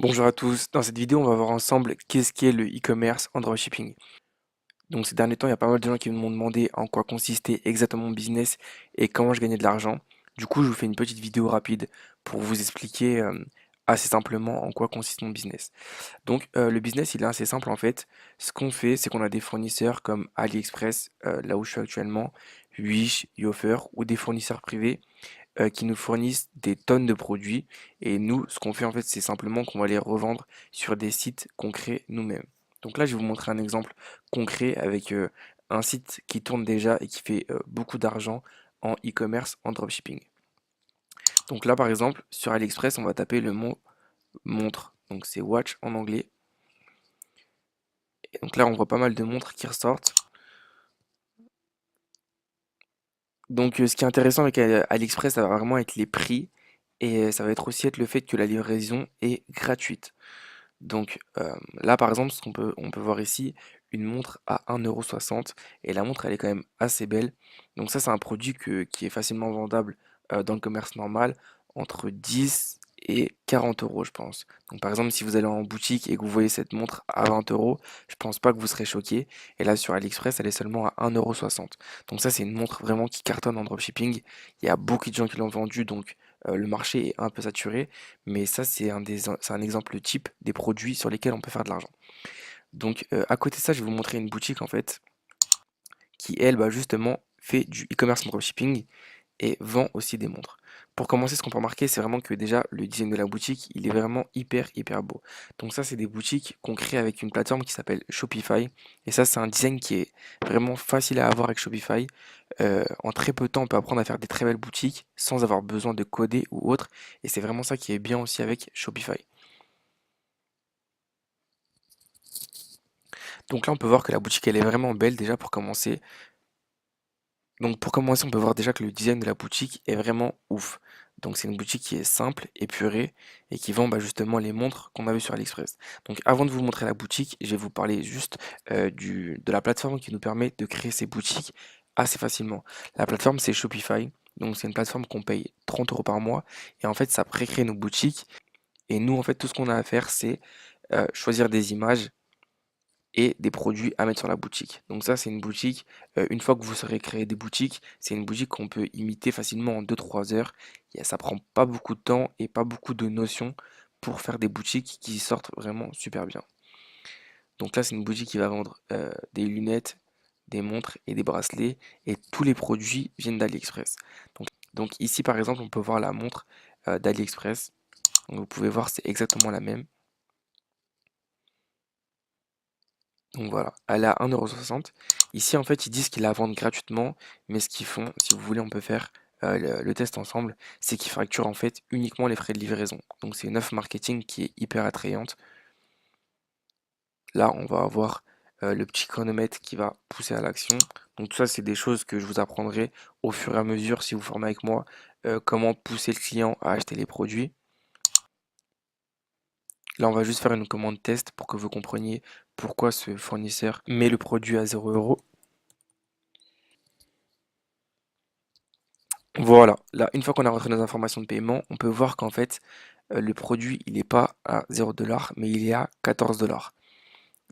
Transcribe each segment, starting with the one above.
Bonjour à tous, dans cette vidéo on va voir ensemble qu'est-ce qu'est le e-commerce en dropshipping. Donc ces derniers temps il y a pas mal de gens qui m'ont demandé en quoi consistait exactement mon business et comment je gagnais de l'argent. Du coup je vous fais une petite vidéo rapide pour vous expliquer assez simplement en quoi consiste mon business. Donc le business il est assez simple en fait. Ce qu'on fait c'est qu'on a des fournisseurs comme AliExpress, là où je suis actuellement, Wish, Yooffer ou des fournisseurs privés qui nous fournissent des tonnes de produits et nous, ce qu'on fait en fait, c'est simplement qu'on va les revendre sur des sites qu'on crée nous-mêmes. Donc là, je vais vous montrer un exemple concret avec un site qui tourne déjà et qui fait beaucoup d'argent en e-commerce, en dropshipping. Donc là, par exemple, sur AliExpress, on va taper le mot montre. Donc c'est watch en anglais. Et donc là, on voit pas mal de montres qui ressortent. Donc ce qui est intéressant avec AliExpress, ça va vraiment être les prix et ça va être aussi être le fait que la livraison est gratuite. Donc là, par exemple, on peut voir ici une montre à 1,60 € et la montre, elle est quand même assez belle. Donc ça, c'est un produit qui est facilement vendable dans le commerce normal entre 10 et 40 € je pense. Donc par exemple, si vous allez en boutique et que vous voyez cette montre à 20 €, je pense pas que vous serez choqué. Et là, sur AliExpress, elle est seulement à 1,60 €. Donc ça, c'est une montre vraiment qui cartonne en dropshipping. Il y a beaucoup de gens qui l'ont vendue, donc le marché est un peu saturé. Mais ça, c'est un exemple type des produits sur lesquels on peut faire de l'argent. Donc, à côté de ça, je vais vous montrer une boutique en fait qui, elle, bah, justement, fait du e-commerce en dropshipping et vend aussi des montres. Pour commencer, ce qu'on peut remarquer, c'est vraiment que déjà, le design de la boutique, il est vraiment hyper beau. Donc ça, c'est des boutiques qu'on crée avec une plateforme qui s'appelle Shopify. Et ça, c'est un design qui est vraiment facile à avoir avec Shopify. En très peu de temps, on peut apprendre à faire des très belles boutiques sans avoir besoin de coder ou autre. Et c'est vraiment ça qui est bien aussi avec Shopify. Donc là, on peut voir que la boutique, elle est vraiment belle déjà pour commencer. Donc pour commencer, on peut voir déjà que le design de la boutique est vraiment ouf. Donc c'est une boutique qui est simple, épurée et qui vend bah, justement les montres qu'on a vues sur AliExpress. Donc avant de vous montrer la boutique, je vais vous parler juste de la plateforme qui nous permet de créer ces boutiques assez facilement. La plateforme c'est Shopify. Donc c'est une plateforme qu'on paye 30 € par mois et en fait ça pré-crée nos boutiques. Et nous en fait tout ce qu'on a à faire c'est choisir des images et des produits à mettre sur la boutique. Donc ça, c'est une boutique, une fois que vous saurez créer des boutiques, c'est une boutique qu'on peut imiter facilement en 2-3 heures. Ça prend pas beaucoup de temps et pas beaucoup de notions pour faire des boutiques qui sortent vraiment super bien. Donc là, c'est une boutique qui va vendre des lunettes, des montres et des bracelets et tous les produits viennent d'AliExpress. Donc ici, par exemple, on peut voir la montre d'AliExpress. Donc vous pouvez voir, c'est exactement la même. Donc voilà, elle est à 1,60 €. Ici, en fait, ils disent qu'ils la vendent gratuitement, mais ce qu'ils font, si vous voulez, on peut faire le test ensemble, c'est qu'ils facturent en fait uniquement les frais de livraison. Donc c'est une offre marketing qui est hyper attrayante. Là, on va avoir le petit chronomètre qui va pousser à l'action. Donc tout ça, c'est des choses que je vous apprendrai au fur et à mesure si vous formez avec moi, comment pousser le client à acheter les produits. Là, on va juste faire une commande test pour que vous compreniez pourquoi ce fournisseur met le produit à 0 €. Voilà, là, une fois qu'on a rentré nos informations de paiement, on peut voir qu'en fait, le produit, il n'est pas à 0 $, mais il est à 14 $.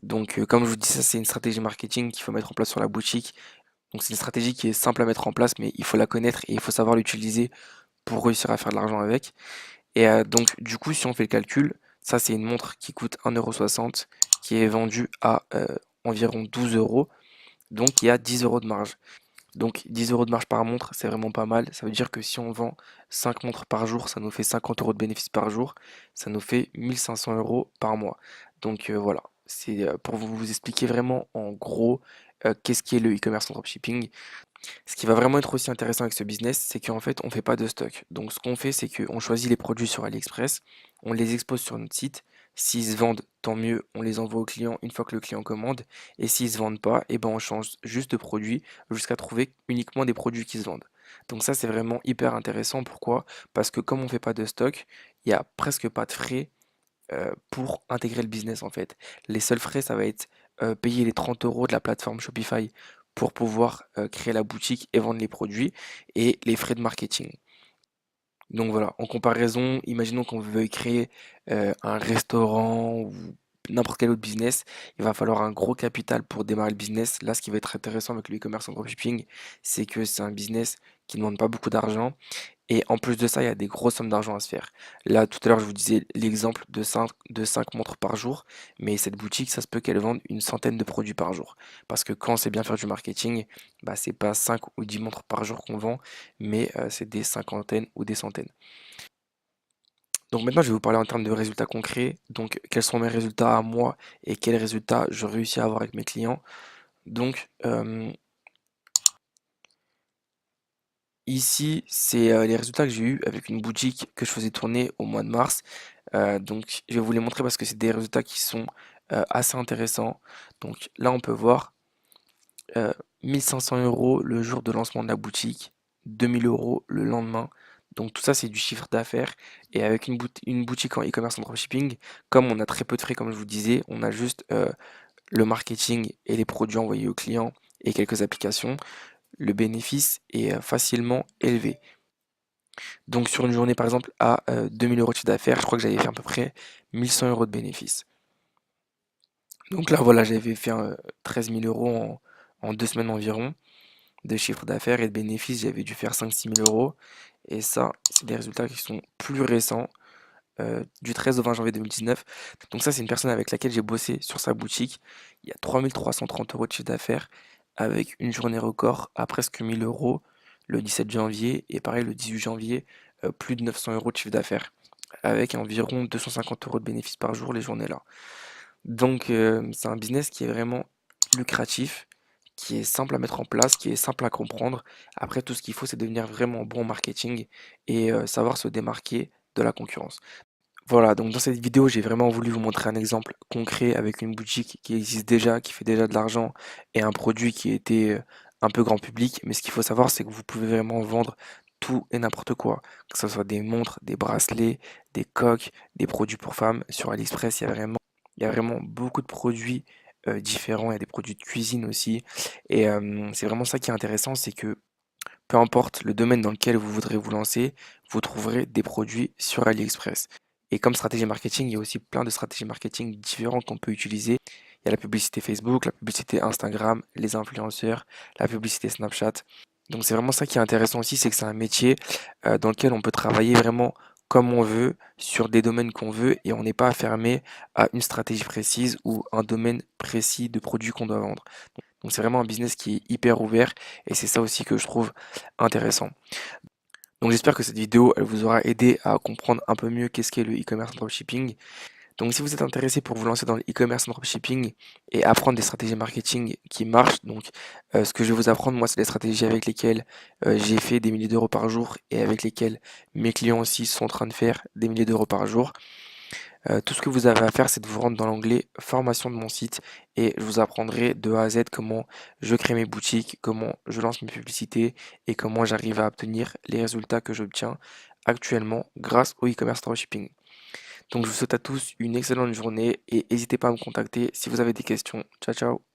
Donc, comme je vous dis, ça, c'est une stratégie marketing qu'il faut mettre en place sur la boutique. Donc, c'est une stratégie qui est simple à mettre en place, mais il faut la connaître et il faut savoir l'utiliser pour réussir à faire de l'argent avec. Et donc, du coup, si on fait le calcul, ça, c'est une montre qui coûte 1,60 €, qui est vendue à environ 12 €. Donc, il y a 10 € de marge. Donc 10 € de marge par montre, c'est vraiment pas mal. Ça veut dire que si on vend 5 montres par jour, ça nous fait 50 € de bénéfice par jour. Ça nous fait 1 500 € par mois. Donc voilà, c'est pour vous expliquer vraiment en gros qu'est-ce qui est le e-commerce en dropshipping. Ce qui va vraiment être aussi intéressant avec ce business, c'est qu'en fait, on ne fait pas de stock. Donc, ce qu'on fait, c'est qu'on choisit les produits sur AliExpress, on les expose sur notre site. S'ils se vendent, tant mieux, on les envoie au client une fois que le client commande. Et s'ils ne se vendent pas, eh ben, on change juste de produit jusqu'à trouver uniquement des produits qui se vendent. Donc ça, c'est vraiment hyper intéressant. Pourquoi? Parce que comme on ne fait pas de stock, il n'y a presque pas de frais pour intégrer le business en fait. Les seuls frais, ça va être payer les 30 € de la plateforme Shopify pour pouvoir créer la boutique et vendre les produits et les frais de marketing. Donc voilà, en comparaison, imaginons qu'on veuille créer un restaurant ou n'importe quel autre business, il va falloir un gros capital pour démarrer le business. Là, ce qui va être intéressant avec le e-commerce en dropshipping, c'est que c'est un business qui ne demande pas beaucoup d'argent et en plus de ça, il y a des grosses sommes d'argent à se faire. Là, tout à l'heure, je vous disais l'exemple de cinq montres par jour, mais cette boutique, ça se peut qu'elle vende une centaine de produits par jour. Parce que quand c'est bien faire du marketing, bah, c'est pas 5 ou 10 montres par jour qu'on vend, mais c'est des cinquantaines ou des centaines. Donc maintenant, je vais vous parler en termes de résultats concrets. Donc, quels sont mes résultats à moi et quels résultats je réussis à avoir avec mes clients. Donc, ici, c'est les résultats que j'ai eus avec une boutique que je faisais tourner au mois de mars. Donc, je vais vous les montrer parce que c'est des résultats qui sont assez intéressants. Donc, là, on peut voir 1 500 € le jour de lancement de la boutique, 2 000 € le lendemain. Donc tout ça, c'est du chiffre d'affaires. Et avec une boutique en e-commerce en dropshipping, comme on a très peu de frais, comme je vous disais, on a juste le marketing et les produits envoyés aux clients et quelques applications, le bénéfice est facilement élevé. Donc sur une journée, par exemple, à 2 000 € de chiffre d'affaires, je crois que j'avais fait à peu près 1 100 € de bénéfice. Donc là, voilà, j'avais fait 13 000 € en 2 semaines environ de chiffre d'affaires et de bénéfices, j'avais dû faire 5 000 à 6 000 €. Et ça, c'est des résultats qui sont plus récents, du 13 au 20 janvier 2019. Donc ça, c'est une personne avec laquelle j'ai bossé sur sa boutique. Il y a 3 330 € de chiffre d'affaires avec une journée record à presque 1 000 € le 17 janvier et pareil le 18 janvier, plus de 900 € de chiffre d'affaires avec environ 250 € de bénéfices par jour les journées-là. Donc, c'est un business qui est vraiment lucratif, qui est simple à mettre en place, qui est simple à comprendre. Après, tout ce qu'il faut, c'est devenir vraiment bon en marketing et savoir se démarquer de la concurrence. Voilà, donc dans cette vidéo, j'ai vraiment voulu vous montrer un exemple concret avec une boutique qui existe déjà, qui fait déjà de l'argent et un produit qui était un peu grand public. Mais ce qu'il faut savoir, c'est que vous pouvez vraiment vendre tout et n'importe quoi, que ce soit des montres, des bracelets, des coques, des produits pour femmes. Sur AliExpress, il y a vraiment beaucoup de produits différents. Il y a des produits de cuisine aussi. Et c'est vraiment ça qui est intéressant, c'est que peu importe le domaine dans lequel vous voudrez vous lancer, vous trouverez des produits sur AliExpress. Et comme stratégie marketing, il y a aussi plein de stratégies marketing différentes qu'on peut utiliser. Il y a la publicité Facebook, la publicité Instagram, les influenceurs, la publicité Snapchat. Donc c'est vraiment ça qui est intéressant aussi, c'est que c'est un métier dans lequel on peut travailler vraiment comme on veut, sur des domaines qu'on veut, et on n'est pas fermé à une stratégie précise ou un domaine précis de produits qu'on doit vendre. Donc c'est vraiment un business qui est hyper ouvert, et c'est ça aussi que je trouve intéressant. Donc j'espère que cette vidéo, elle vous aura aidé à comprendre un peu mieux qu'est-ce qu'est le e-commerce en dropshipping. Donc si vous êtes intéressé pour vous lancer dans le e-commerce en dropshipping et apprendre des stratégies marketing qui marchent, donc ce que je vais vous apprendre, moi, c'est des stratégies avec lesquelles j'ai fait des milliers d'euros par jour et avec lesquelles mes clients aussi sont en train de faire des milliers d'euros par jour. Tout ce que vous avez à faire, c'est de vous rendre dans l'onglet formation de mon site et je vous apprendrai de A à Z comment je crée mes boutiques, comment je lance mes publicités et comment j'arrive à obtenir les résultats que j'obtiens actuellement grâce au e-commerce dropshipping. Donc je vous souhaite à tous une excellente journée et n'hésitez pas à me contacter si vous avez des questions. Ciao ciao.